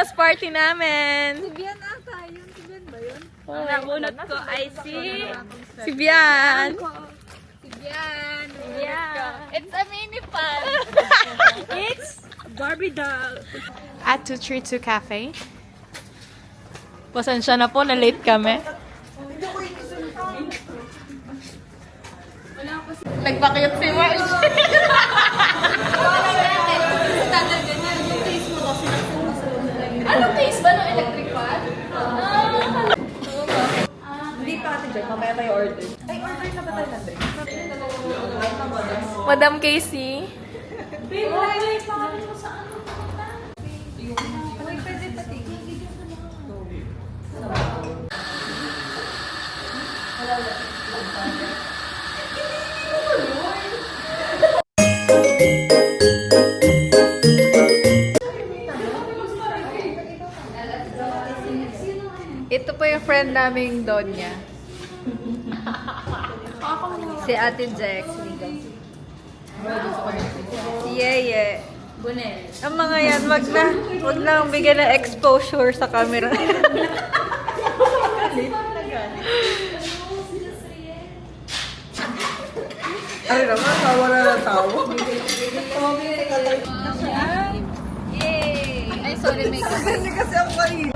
Christmas party namin. Si Bian ata yun. Si Bian ba yun? Ang nabunot ko ay si Bian. Si Bian. Yeah. It's a mini fan. It's Barbie doll. At 232 Cafe. Pasensya na po, na-late kami. Nagpakiyot si Marge. Anong case ba ng electric fan? Hindi pa kasi dyan, mamaya tayo order. Ay, order na ba tayo natin? Madam Casey. Ito po yung friend naming Donya. Si Ate Jex. Si Yeye. Ang mga yan, wag na bigyan ng exposure sa camera. Ay, naman, nawala na tao. Yay! Ay, sorry, may Hindi kasi ako kayo.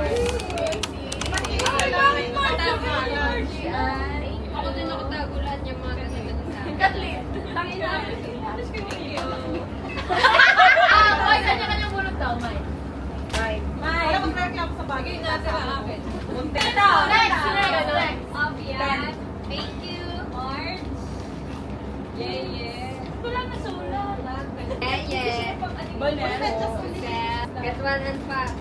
Ako din ako tago lahat yung mga ganito sa akin. Kathleen, tangin na. May kanya-kanyang bulot daw, May. Wala kang reklamo sa bagay. Sige, nasa akin. Next. Abian. Thank you, Marge. Yeah. Wala na sulat. Yeah. Get one and five.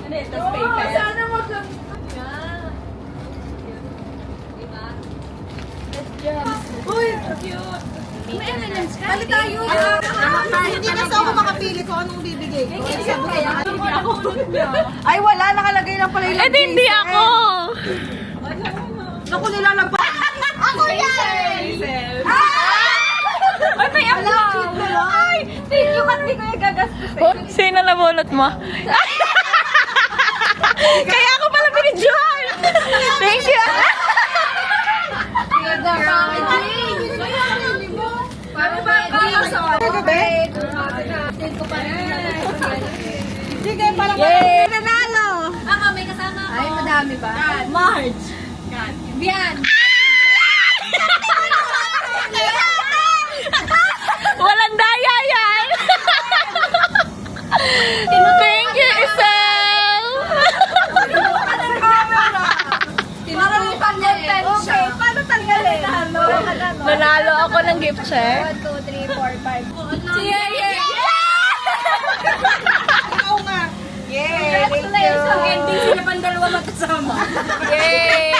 Ano ito? Paper? Sana mag- Uy! May M&M's ka? Bali tayo! Hindi kasi ako makapili kung anong bibigay ko. Ay, wala. Nakalagay lang pala yung Eh, hindi ako. Naku, nilalagpa. Ako yan! Ay, may ako. Ay, thank you. Ba't di ko yung gagastos? Sino nabunot mo? Kaya ako pala binidyohan. Thank you. Sige, parang yay! Nanalo! May kasama ako. Ay, madami ba? Marge. Bian. Walang daya yan. Thank you, Isel. Tinutulungan niya tension. Okay, paano tanggalin? Nanalo ako ng gift check. 1, 2, 3, 4, 5. Yay! Ikaw nga. Yay! Thank you! Hindi sila pang dalawa magkasama. Yay!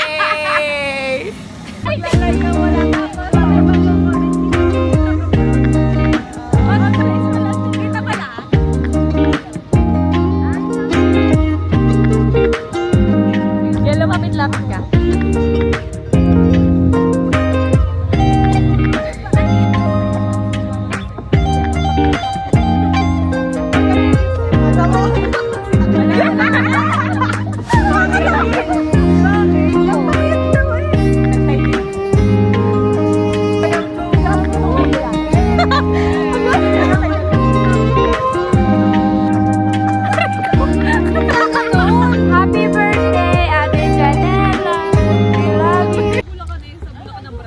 Yan, lumapit-lapit ka. Happy birthday, Ate Janela. I love you.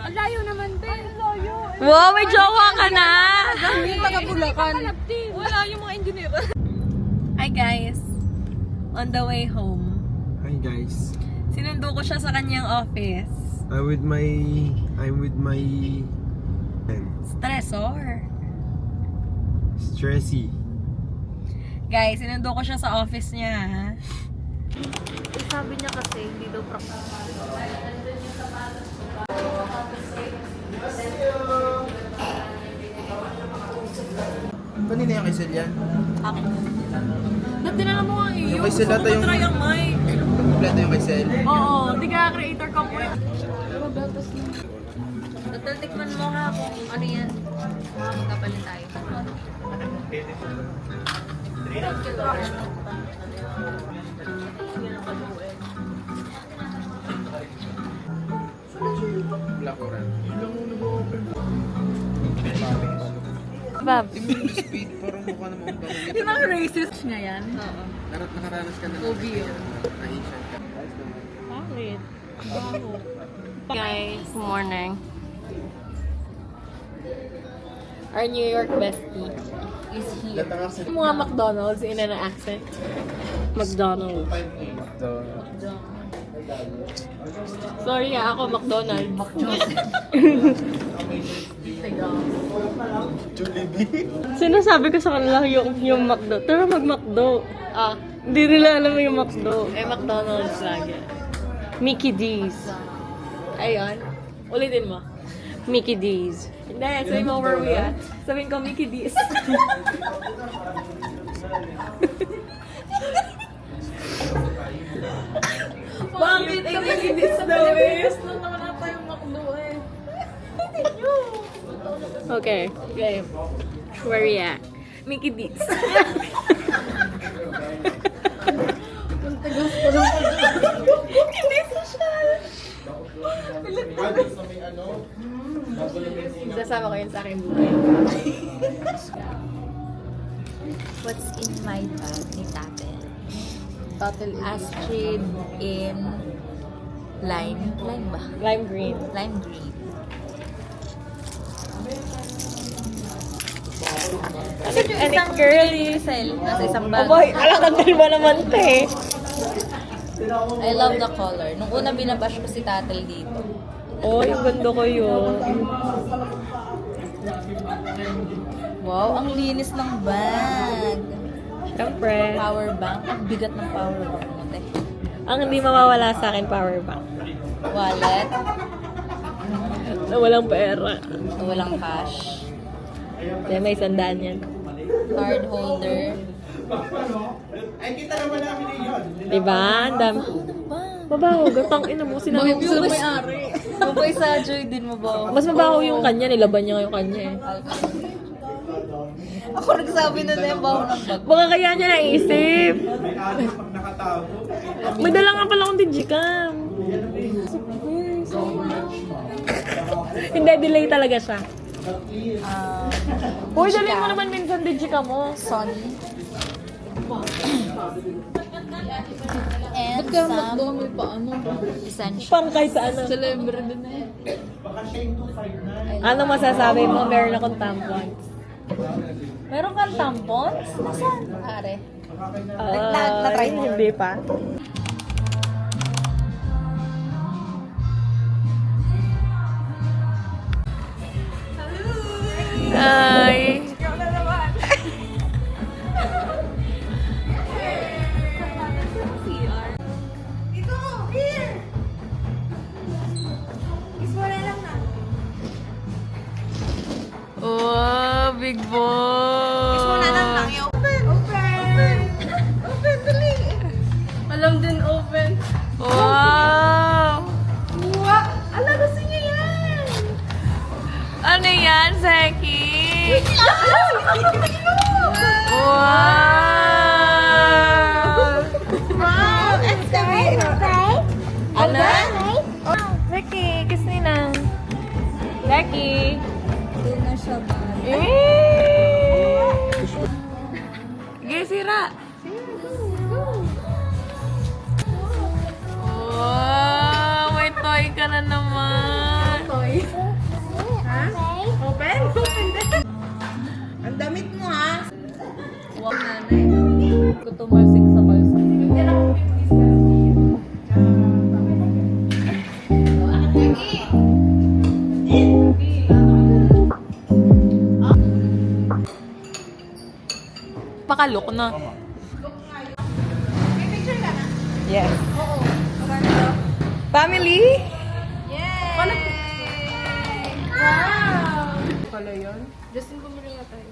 Layo naman, Ben. Wow, may jowa ka na. Hindi taga-Bulacan. Wala yung mga engineer. Hi guys. On the way home. Hi guys. Sinundo ko siya sa kanyang office. I'm with my Stressor. Stressy. Guys, sinundo ko siya sa office niya. Sabi niya kasi, hindi daw practice. Kanina yung kay Sel yan? Akin. Ba't dinala mo nga iyo? Yung kay Sel ata yung... Try ang mic. Kompleto yung kay Sel. Oo, di ka creator ka po. Tikman mo nga kung ano yan. Magkapalit tayo. SpongeBob. Yung speed, parang mukha naman ang pamilya. Yung mga racist niya yan. Oo. Nakaranas ka na Obvio. Asian ka. Bakit? Guys, morning. Our New York bestie is here. Mga McDonald's in an accent. McDonald's. Sorry ako, McDonald's. Sinasabi ko sa kanila yung McDo. Tara mag-McDo. Hindi nila alam yung McDo. McDonald's lagi. Mickey D's. Ayun. Ulitin mo. Mickey D's. Hindi, sabihin mo where we at. Sabihin ko Mickey D's. Bakit? Eh, Mickey D's daw eh. Nung naman tayong makdo eh. Okay. Okay. Where we at? Mickey D's. Hindi social. Sasama ko yun sa aking buhay. What's in my bag ni Tatel? Astrid in lime. Lime ba? Lime green. Lime green. And it's girly. Nasa isang Oh bag. boy, alakadal ba naman te? I love the color. Nung una binabash ko si Tatel dito. Oh, yung ganda ko yun. Wow, ang linis ng bag. Siyempre. Power bank. Ang bigat ng power bank mo, te. Ang hindi mawawala sa akin, power bank. Wallet. Na walang pera. Walang cash. Kaya may sandaan yan. Card holder. Diba? Ang dami. Mabaho, gatang ina mo. Sinabi mo sa may-ari. Mabay sa Joy din mo ba? Mas mabaho yung kanya, nilaban niya yung kanya eh. Ako nagsabi na yung baho ng bag. Baka kaya niya naisip. May dala nga pala akong digicam. Hindi, delay talaga siya. Uy, dali mo naman minsan digicam mo. Sony. And some essential. Pang kahit sa ano. Celebrity din eh. Ano masasabi mo? Meron akong tampons. Meron kang tampons? Nasaan? Are. Na-try mo? Hindi pa. Hi! Oh, big boy! Alam din open. Wow! Ala, gusto niya yan! Ano yan, Zeki? Wow! Wow! It's the Ano? Zeki, kiss ninang. Zeki! Hindi na siya ba? Sige, sira. Wow! May toy ka na naman. Toy. Ha? Open? Open din. Ang damit mo ha? Wow, nanay. Ko tumalsik sa kalsa. Pakalok na. Yes. Family? Wow! Pala yun? Justin, bumili nga tayo.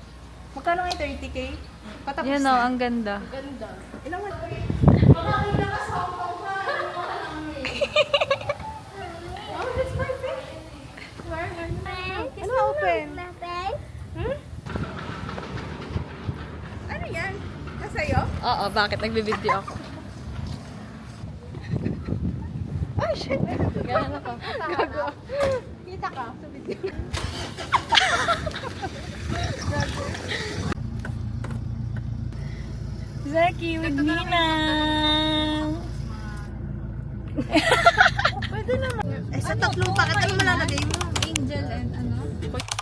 Magkano nga yung 30K? Patapos Yan o, ang ganda. Ganda. Ilang mo? Oh, that's perfect. Ano open? Hmm? Ano yan? Nasa'yo? Oo, bakit? Nagbibideo ako. Oh, shit! Ganyan ako. Gago. Kita ka sa video. Zaki with Ninang. Eh, sa tatlong packet, ano malalagay mo? Angel and ano?